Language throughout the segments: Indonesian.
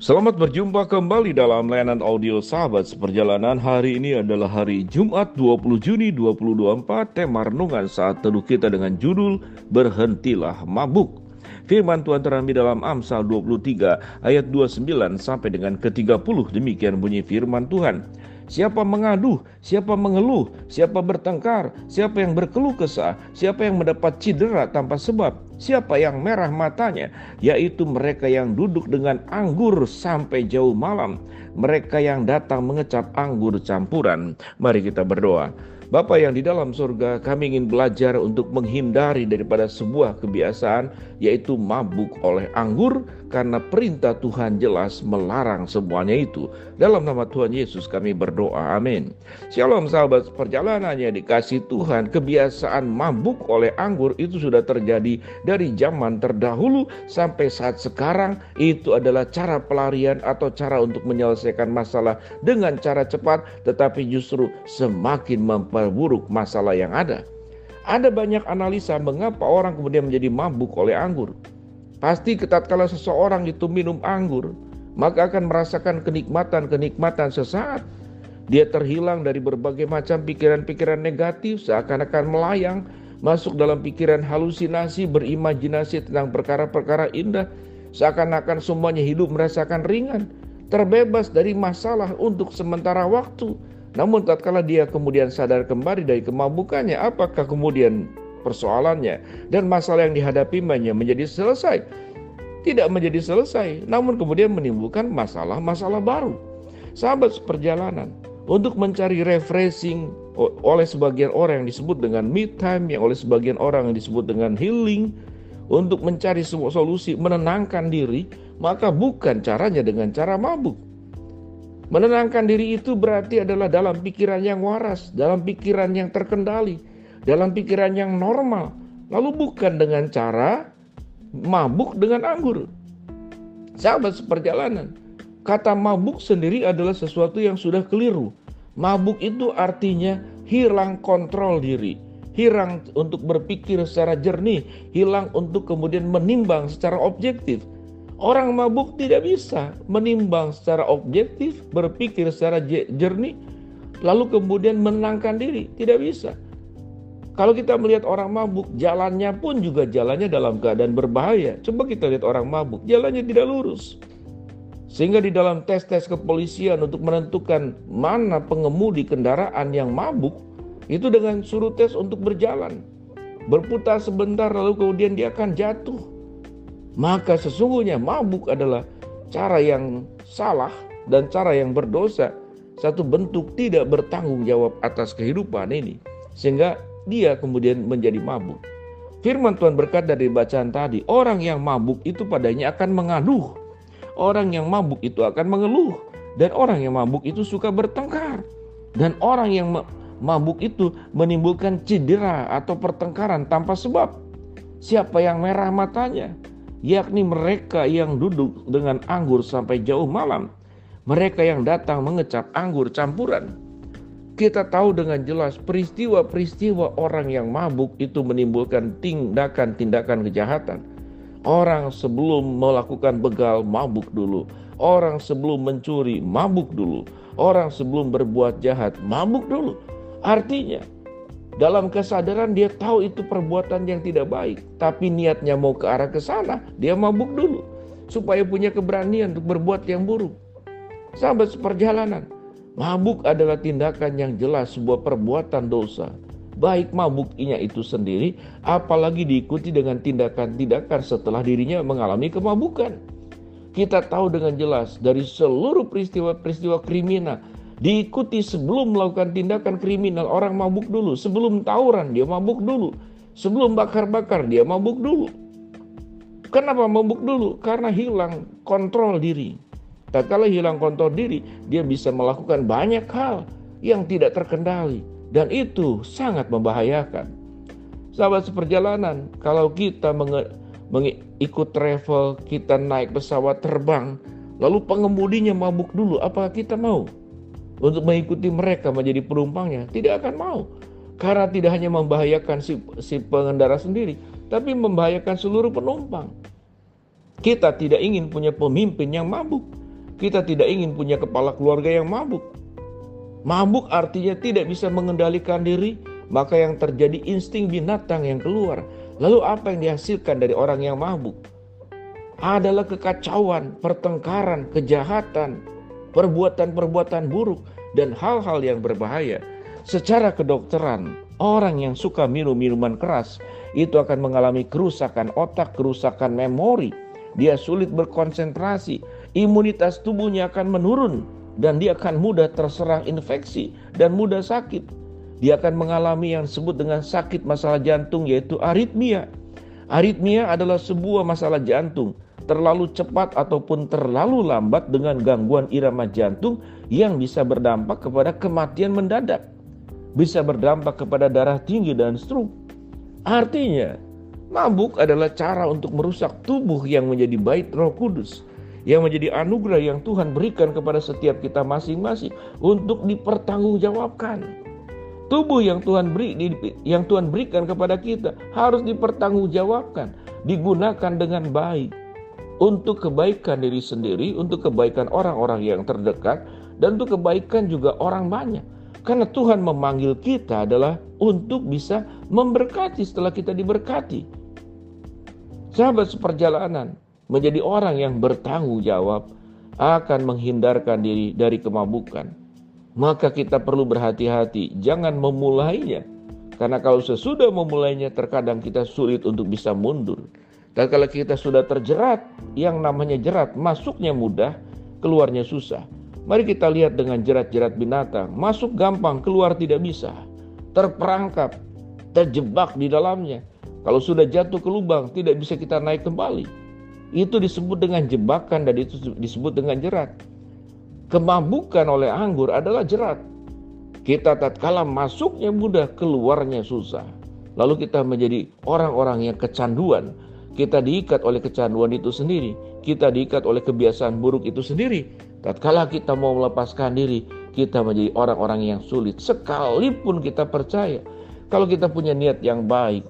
Selamat berjumpa kembali dalam layanan audio Sahabat Seperjalanan. Hari ini adalah hari Jumat 20 Juni 2024. Tema renungan saat teduh kita dengan judul Berhentilah Mabuk. Firman Tuhan terambil dalam Amsal 23 ayat 29 sampai dengan ke-30. Demikian bunyi firman Tuhan. Siapa mengaduh, siapa mengeluh, siapa bertengkar, siapa yang berkeluh kesah, siapa yang mendapat cedera tanpa sebab, siapa yang merah matanya, yaitu mereka yang duduk dengan anggur sampai jauh malam, mereka yang datang mengecap anggur campuran. Mari kita berdoa. Bapa yang di dalam surga, kami ingin belajar untuk menghindari daripada sebuah kebiasaan, yaitu mabuk oleh anggur, karena perintah Tuhan jelas melarang semuanya itu. Dalam nama Tuhan Yesus kami berdoa, amin. Shalom sahabat perjalanannya dikasih Tuhan. Kebiasaan mabuk oleh anggur itu sudah terjadi dari zaman terdahulu sampai saat sekarang. Itu adalah cara pelarian atau cara untuk menyelesaikan masalah dengan cara cepat, tetapi justru semakin memperburuk masalah yang ada. Ada banyak analisa mengapa orang kemudian menjadi mabuk oleh anggur. Pasti tatkala seseorang itu minum anggur, maka akan merasakan kenikmatan sesaat. Dia terhilang dari berbagai macam pikiran-pikiran negatif, seakan-akan melayang, masuk dalam pikiran halusinasi, berimajinasi tentang perkara-perkara indah, seakan-akan semuanya hidup merasakan ringan, terbebas dari masalah untuk sementara waktu. Namun tatkala dia kemudian sadar kembali dari kemabukannya, apakah kemudian persoalannya dan masalah yang dihadapi menjadi selesai? Tidak menjadi selesai, namun kemudian menimbulkan masalah-masalah baru. Sahabat seperjalanan, untuk mencari refreshing oleh sebagian orang yang disebut dengan me time, yang oleh sebagian orang yang disebut dengan healing, untuk mencari sebuah solusi menenangkan diri, maka bukan caranya dengan cara mabuk. Menenangkan diri itu berarti adalah dalam pikiran yang waras, dalam pikiran yang terkendali, dalam pikiran yang normal. Lalu bukan dengan cara mabuk dengan anggur. Sahabat seperjalanan, kata mabuk sendiri adalah sesuatu yang sudah keliru. Mabuk itu artinya hilang kontrol diri, hilang untuk berpikir secara jernih, hilang untuk kemudian menimbang secara objektif. Orang mabuk tidak bisa menimbang secara objektif, berpikir secara jernih, lalu kemudian menenangkan diri. Tidak bisa. Kalau kita melihat orang mabuk, jalannya pun juga jalannya dalam keadaan berbahaya. Coba kita lihat orang mabuk, jalannya tidak lurus. Sehingga di dalam tes-tes kepolisian untuk menentukan mana pengemudi kendaraan yang mabuk, itu dengan suruh tes untuk berjalan. Berputar sebentar lalu kemudian dia akan jatuh. Maka sesungguhnya mabuk adalah cara yang salah dan cara yang berdosa. Satu bentuk tidak bertanggung jawab atas kehidupan ini. Sehingga dia kemudian menjadi mabuk. Firman Tuhan berkata dari bacaan tadi, orang yang mabuk itu padanya akan mengaduh. Orang yang mabuk itu akan mengeluh. Dan orang yang mabuk itu suka bertengkar. Dan orang yang mabuk itu menimbulkan cedera atau pertengkaran tanpa sebab. Siapa yang merah matanya? Yakni mereka yang duduk dengan anggur sampai jauh malam. Mereka yang datang mengecap anggur campuran. Kita tahu dengan jelas peristiwa-peristiwa orang yang mabuk itu menimbulkan tindakan-tindakan kejahatan. Orang sebelum melakukan begal mabuk dulu. Orang sebelum mencuri mabuk dulu. Orang sebelum berbuat jahat mabuk dulu. Artinya dalam kesadaran dia tahu itu perbuatan yang tidak baik, tapi niatnya mau ke arah ke sana, dia mabuk dulu supaya punya keberanian untuk berbuat yang buruk. Sahabat seperjalanan, mabuk adalah tindakan yang jelas sebuah perbuatan dosa. Baik mabuknya itu sendiri, apalagi diikuti dengan tindakan-tindakan setelah dirinya mengalami kemabukan. Kita tahu dengan jelas dari seluruh peristiwa-peristiwa kriminal, diikuti sebelum melakukan tindakan kriminal, orang mabuk dulu. Sebelum tawuran dia mabuk dulu. Sebelum bakar-bakar dia mabuk dulu. Kenapa mabuk dulu? Karena hilang kontrol diri. Tatkala hilang kontrol diri, dia bisa melakukan banyak hal yang tidak terkendali. Dan itu sangat membahayakan. Sahabat seperjalanan, kalau kita mengikut travel, kita naik pesawat terbang, lalu pengemudinya mabuk dulu, apakah kita mau untuk mengikuti mereka menjadi penumpangnya? Tidak akan mau. Karena tidak hanya membahayakan si pengendara sendiri, tapi membahayakan seluruh penumpang. Kita tidak ingin punya pemimpin yang mabuk. Kita tidak ingin punya kepala keluarga yang mabuk. Mabuk artinya tidak bisa mengendalikan diri, maka yang terjadi insting binatang yang keluar. Lalu apa yang dihasilkan dari orang yang mabuk? Adalah kekacauan, pertengkaran, kejahatan, perbuatan-perbuatan buruk, dan hal-hal yang berbahaya. Secara kedokteran, orang yang suka minum minuman keras itu akan mengalami kerusakan otak, kerusakan memori. Dia sulit berkonsentrasi, imunitas tubuhnya akan menurun, dan dia akan mudah terserang infeksi dan mudah sakit. Dia akan mengalami yang disebut dengan sakit masalah jantung, yaitu aritmia. Aritmia adalah sebuah masalah jantung terlalu cepat ataupun terlalu lambat dengan gangguan irama jantung yang bisa berdampak kepada kematian mendadak, bisa berdampak kepada darah tinggi dan stroke. Artinya, mabuk adalah cara untuk merusak tubuh yang menjadi bait Roh Kudus, yang menjadi anugerah yang Tuhan berikan kepada setiap kita masing-masing untuk dipertanggungjawabkan. Tubuh yang Tuhan berikan kepada kita harus dipertanggungjawabkan, digunakan dengan baik untuk kebaikan diri sendiri, untuk kebaikan orang-orang yang terdekat, dan untuk kebaikan juga orang banyak. Karena Tuhan memanggil kita adalah untuk bisa memberkati setelah kita diberkati. Sahabat seperjalanan, menjadi orang yang bertanggung jawab akan menghindarkan diri dari kemabukan. Maka kita perlu berhati-hati, jangan memulainya. Karena kalau sesudah memulainya, terkadang kita sulit untuk bisa mundur. Dan kalau kita sudah terjerat, yang namanya jerat, masuknya mudah, keluarnya susah. Mari kita lihat dengan jerat-jerat binatang, masuk gampang, keluar tidak bisa. Terperangkap, terjebak di dalamnya. Kalau sudah jatuh ke lubang, tidak bisa kita naik kembali. Itu disebut dengan jebakan dan itu disebut dengan jerat. Kemabukan oleh anggur adalah jerat. Kita tatkala masuknya mudah, keluarnya susah. Lalu kita menjadi orang-orang yang kecanduan. Kita diikat oleh kecanduan itu sendiri. Kita diikat oleh kebiasaan buruk itu sendiri. Tatkala kita mau melepaskan diri, kita menjadi orang-orang yang sulit. Sekalipun kita percaya, kalau kita punya niat yang baik,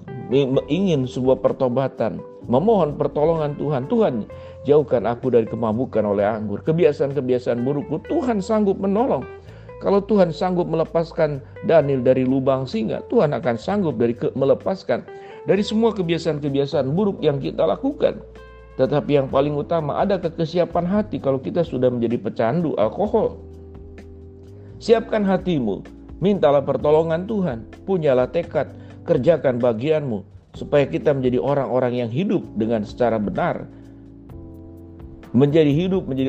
ingin sebuah pertobatan, memohon pertolongan Tuhan. Tuhan, jauhkan aku dari kemabukan oleh anggur. Kebiasaan-kebiasaan burukku, Tuhan sanggup menolong. Kalau Tuhan sanggup melepaskan Daniel dari lubang singa, Tuhan akan sanggup melepaskan dari semua kebiasaan-kebiasaan buruk yang kita lakukan. Tetapi yang paling utama, ada kesiapan hati kalau kita sudah menjadi pecandu alkohol. Siapkan hatimu, mintalah pertolongan Tuhan, punyalah tekad, kerjakan bagianmu, supaya kita menjadi orang-orang yang hidup dengan secara benar. Menjadi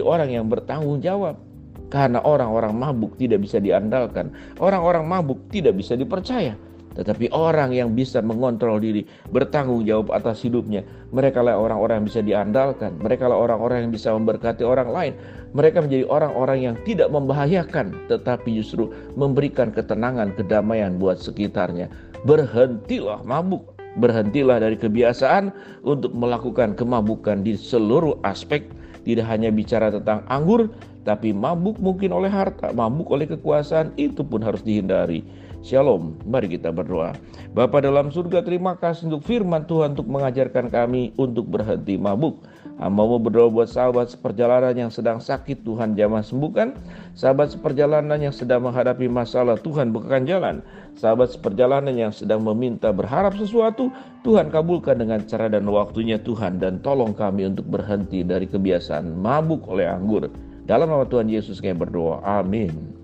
orang yang bertanggung jawab. Karena orang-orang mabuk tidak bisa diandalkan. Orang-orang mabuk tidak bisa dipercaya. Tetapi orang yang bisa mengontrol diri, bertanggung jawab atas hidupnya, mereka lah orang-orang yang bisa diandalkan. Mereka lah orang-orang yang bisa memberkati orang lain. Mereka menjadi orang-orang yang tidak membahayakan, tetapi justru memberikan ketenangan, kedamaian buat sekitarnya. Berhentilah mabuk. Berhentilah dari kebiasaan untuk melakukan kemabukan di seluruh aspek. Tidak hanya bicara tentang anggur, tapi mabuk mungkin oleh harta, mabuk oleh kekuasaan, itu pun harus dihindari. Shalom, mari kita berdoa. Bapa dalam surga, terima kasih untuk firman Tuhan untuk mengajarkan kami untuk berhenti mabuk. Hamba-Mu berdoa buat sahabat seperjalanan yang sedang sakit, Tuhan jamah sembuhkan. Sahabat seperjalanan yang sedang menghadapi masalah, Tuhan bukakan jalan. Sahabat seperjalanan yang sedang meminta berharap sesuatu, Tuhan kabulkan dengan cara dan waktunya Tuhan. Dan tolong kami untuk berhenti dari kebiasaan mabuk oleh anggur. Dalam nama Tuhan Yesus kami berdoa, amin.